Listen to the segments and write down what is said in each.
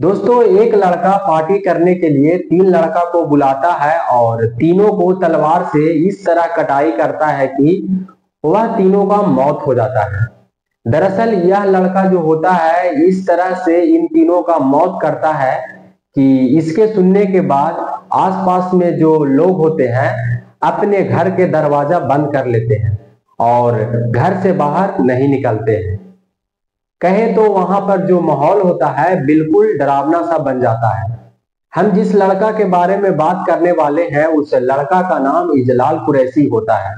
दोस्तों, एक लड़का पार्टी करने के लिए तीन लड़का को बुलाता है और तीनों को तलवार से इस तरह कटाई करता है कि वह तीनों का मौत हो जाता है। दरअसल यह लड़का जो होता है इस तरह से इन तीनों का मौत करता है कि इसके सुनने के बाद आसपास में जो लोग होते हैं अपने घर के दरवाजा बंद कर लेते हैं और घर से बाहर नहीं निकलते हैं। कहें तो वहां पर जो माहौल होता है बिल्कुल डरावना सा बन जाता है। हम जिस लड़का के बारे में बात करने वाले हैं उस लड़का का नाम इजलाल कुरैशी होता है।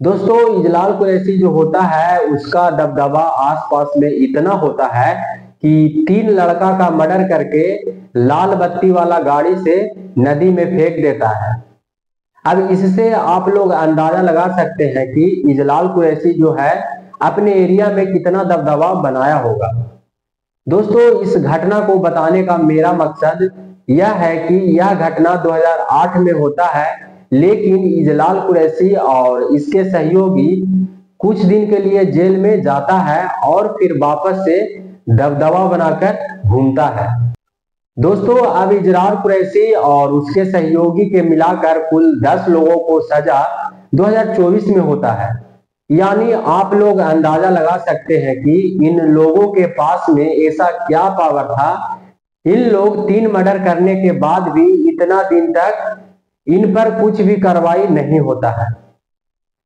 दोस्तों, इजलाल कुरैशी जो होता है उसका दबदबा आसपास में इतना होता है कि तीन लड़का का मर्डर करके लाल बत्ती वाला गाड़ी से नदी में फेंक देता है। अब इससे आप लोग अंदाजा लगा सकते हैं कि इजलाल कुरैशी जो है अपने एरिया में कितना दबदबा बनाया होगा। दोस्तों, इस घटना को बताने का मेरा मकसद यह है कि यह घटना 2008 में होता है, लेकिन इजलाल कुरैशी और इसके सहयोगी कुछ दिन के लिए जेल में जाता है और फिर वापस से दबदबा बनाकर घूमता है। दोस्तों, अब इजलाल कुरैशी और उसके सहयोगी के मिलाकर कुल 10 लोगों को सजा 2024 में होता है। यानी आप लोग अंदाजा लगा सकते हैं कि इन लोगों के पास में ऐसा क्या पावर था। इन लोग 3 मर्डर करने के बाद भी इतना दिन तक इन पर कुछ भी कार्रवाई नहीं होता है।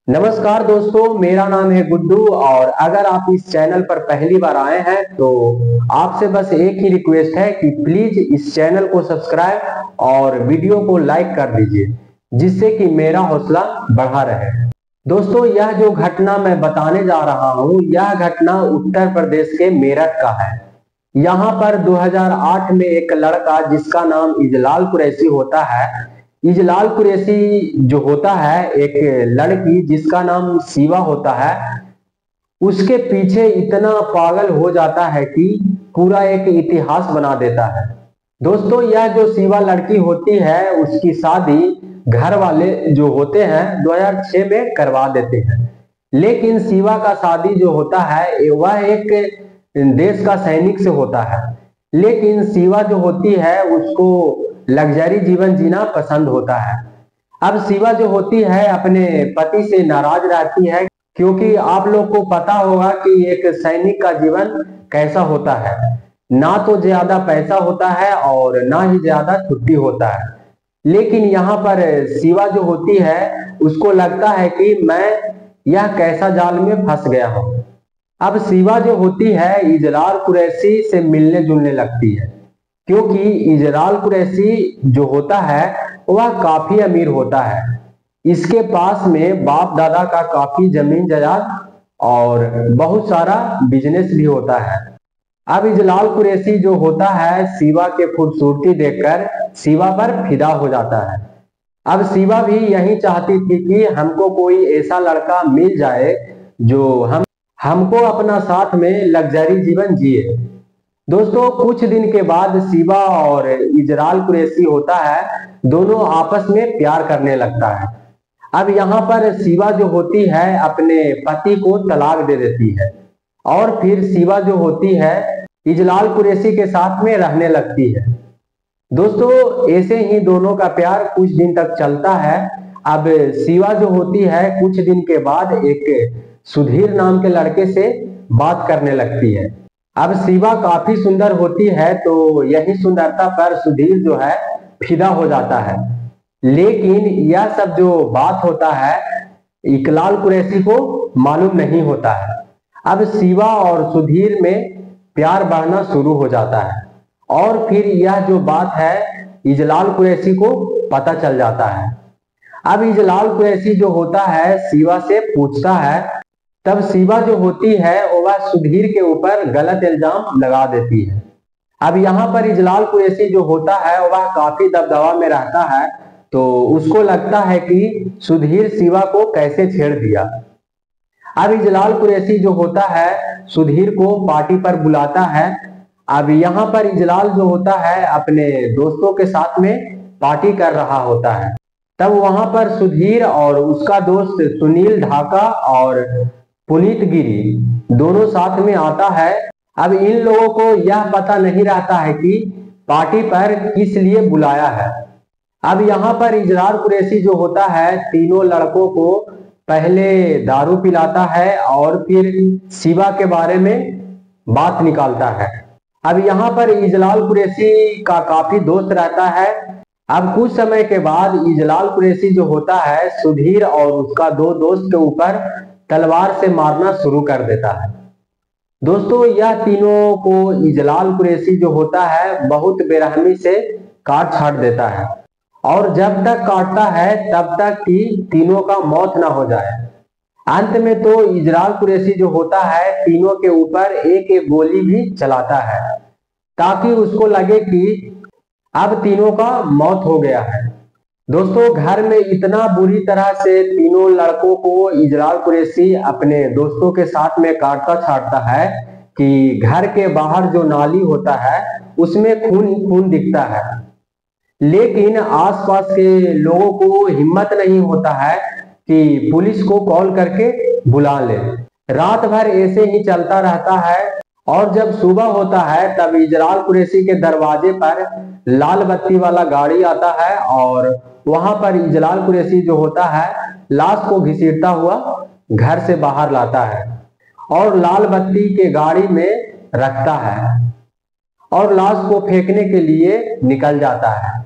नमस्कार दोस्तों, मेरा नाम है गुड्डू और अगर आप इस चैनल पर पहली बार आए हैं तो आपसे बस एक ही रिक्वेस्ट है कि प्लीज इस चैनल को सब्सक्राइब और वीडियो को लाइक कर दीजिए, जिससे कि मेरा हौसला बढ़ा रहे। दोस्तों, यह जो घटना मैं बताने जा रहा हूं यह घटना उत्तर प्रदेश के मेरठ का है। यहाँ पर 2008 में एक लड़का जिसका नाम इजलाल कुरैशी होता है, इजलाल कुरैशी जो होता है एक लड़की जिसका नाम शिवा होता है, उसके पीछे इतना पागल हो जाता है कि पूरा एक इतिहास बना देता है। दोस्तों, यह जो शिवा लड़की होती है उसकी शादी घर वाले जो होते हैं 2006 में करवा देते हैं, लेकिन शिवा का शादी जो होता है वह एक देश का सैनिक से होता है। लेकिन शिवा जो होती है उसको लग्जरी जीवन जीना पसंद होता है। अब शिवा जो होती है अपने पति से नाराज रहती है, क्योंकि आप लोग को पता होगा कि एक सैनिक का जीवन कैसा होता है। ना तो ज्यादा पैसा होता है और ना ही ज्यादा छुट्टी होता है। लेकिन यहाँ पर शिवा जो होती है उसको लगता है कि मैं यह कैसा जाल में फंस गया हूँ। अब शिवा जो होती है इजलाल कुरैशी से मिलने जुलने लगती है, क्योंकि इजलाल कुरैशी जो होता है वह काफी अमीर होता है। इसके पास में बाप दादा का काफी जमीन जायदाद और बहुत सारा बिजनेस भी होता है। अब इजलाल कुरैशी जो होता है शिवा के खूबसूरती देखकर शिवा पर फिदा हो जाता है। अब शिवा भी यही चाहती थी कि हमको कोई ऐसा लड़का मिल जाए जो हमको अपना साथ में लग्जरी जीवन जिए। दोस्तों, कुछ दिन के बाद शिवा और इजलाल कुरैशी होता है दोनों आपस में प्यार करने लगता है। अब यहाँ पर शिवा जो होती है अपने पति को तलाक दे देती है और फिर शिवा जो होती है इजलाल कुरैशी के साथ में रहने लगती है। दोस्तों, ऐसे ही दोनों का प्यार कुछ दिन तक चलता है। अब शिवा जो होती है कुछ दिन के बाद एक सुधीर नाम के लड़के से बात करने लगती है। अब शिवा काफी सुंदर होती है तो यही सुंदरता पर सुधीर जो है फिदा हो जाता है। लेकिन यह सब जो बात होता है इजलाल कुरैशी को मालूम नहीं होता है। अब शिवा और सुधीर में प्यार बढ़ना शुरू हो जाता है और फिर यह जो बात है इजलाल कुरैशी को पता चल जाता है। अब इजलाल कुरैशी जो होता है शिवा से पूछता है, तब शिवा जो होती है वह सुधीर के ऊपर गलत इल्जाम लगा देती है। अब यहाँ पर इजलाल कुरैशी जो होता है वह काफी दबदबा में रहता है, तो उसको लगता है कि सुधीर शिवा को कैसे छेड़ दिया। अब इजलाल कुरैशी जो होता है सुधीर को पार्टी पर बुलाता है। अब यहाँ पर इजलाल जो होता है अपने दोस्तों के साथ में पार्टी कर रहा होता है। तब वहां पर सुधीर और उसका दोस्त सुनील ढाका और पुनीत गिरी दोनों साथ में आता है। अब इन लोगों को यह पता नहीं रहता है कि पार्टी पर किस लिए बुलाया है। अब यहाँ पर इजलाल कुरैशी जो होता है तीनों लड़कों को पहले दारू पिलाता है और फिर शिवा के बारे में बात निकालता है। अब यहाँ पर इजलाल कुरैशी का काफी दोस्त रहता है। अब कुछ समय के बाद इजलाल कुरैशी जो होता है सुधीर और उसका दो दोस्त के ऊपर तलवार से मारना शुरू कर देता है। दोस्तों यह तीनों को इजलाल कुरैशी जो होता है बहुत बेरहमी से काट छाट देता है और जब तक काटता है तब तक कि तीनों का मौत ना हो जाए। अंत में तो इजलाल कुरैशी जो होता है तीनों के ऊपर एक एक गोली भी चलाता है ताकि उसको लगे कि अब तीनों का मौत हो गया है। दोस्तों घर में इतना बुरी तरह से तीनों लड़कों को इजलाल कुरैशी अपने दोस्तों के साथ में काटता छाटता है कि घर के बाहर जो नाली होता है उसमें खून ही खून दिखता है। लेकिन आसपास के लोगों को हिम्मत नहीं होता है कि पुलिस को कॉल करके बुला ले। रात भर ऐसे ही चलता रहता है और जब सुबह होता है तब इजलाल कुरैशी के दरवाजे पर लाल बत्ती वाला गाड़ी आता है और वहां पर इजलाल कुरैशी जो होता है लाश को घसीटता हुआ घर से बाहर लाता है और लाल बत्ती के गाड़ी में रखता है और लाश को फेंकने के लिए निकल जाता है।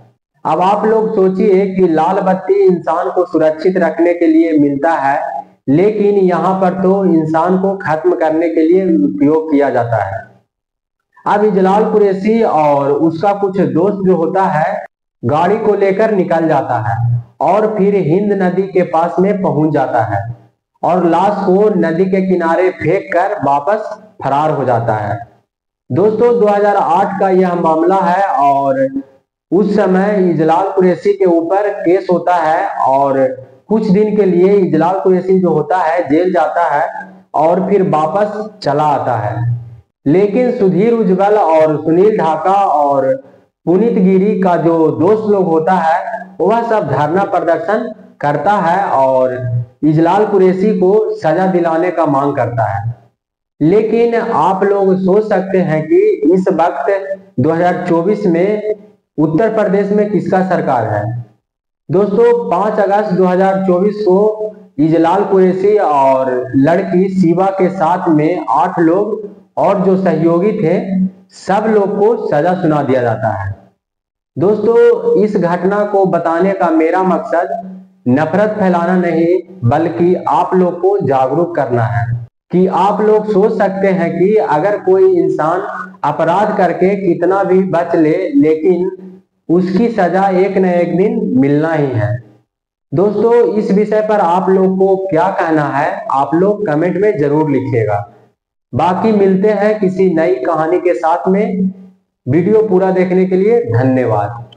अब आप लोग सोचिए कि लाल बत्ती इंसान को सुरक्षित रखने के लिए मिलता है लेकिन यहाँ पर तो इंसान को खत्म करने के लिए उपयोग किया जाता है। अब इजलाल कुरैशी और उसका कुछ दोस्त जो होता है गाड़ी को लेकर निकल जाता है और फिर हिंद नदी के पास में पहुंच जाता है और लाश को नदी के किनारे फेंक कर वापस फरार हो जाता है। दोस्तों 2008 का यह मामला है और उस समय इजलाल कुरैशी के ऊपर केस होता है और कुछ दिन के लिए इजलाल कुरैशी जो होता है जेल जाता है और फिर वापस चला आता है। लेकिन सुधीर उज्जवल और सुनील ढाका और पुनीत गिरी का जो दोस्त लोग होता है वह सब धरना प्रदर्शन करता है और इजलाल कुरैशी को सजा दिलाने का मांग करता है। लेकिन आप लोग सोच सकते हैं कि इस वक्त 2024 में उत्तर प्रदेश में किसका सरकार है। दोस्तों 5 अगस्त 2024 को इजलाल कुरैशी और लड़की शिवा के साथ में 8 लोग और जो सहयोगी थे सब लोग को सजा सुना दिया जाता है। दोस्तों इस घटना को बताने का मेरा मकसद नफरत फैलाना नहीं बल्कि आप लोग को जागरूक करना है कि आप लोग सोच सकते हैं कि अगर कोई इंसान अपराध करके कितना भी बच ले लेकिन उसकी सजा एक न एक दिन मिलना ही है। दोस्तों इस विषय पर आप लोग को क्या कहना है आप लोग कमेंट में जरूर लिखिएगा। बाकी मिलते हैं किसी नई कहानी के साथ में। वीडियो पूरा देखने के लिए धन्यवाद।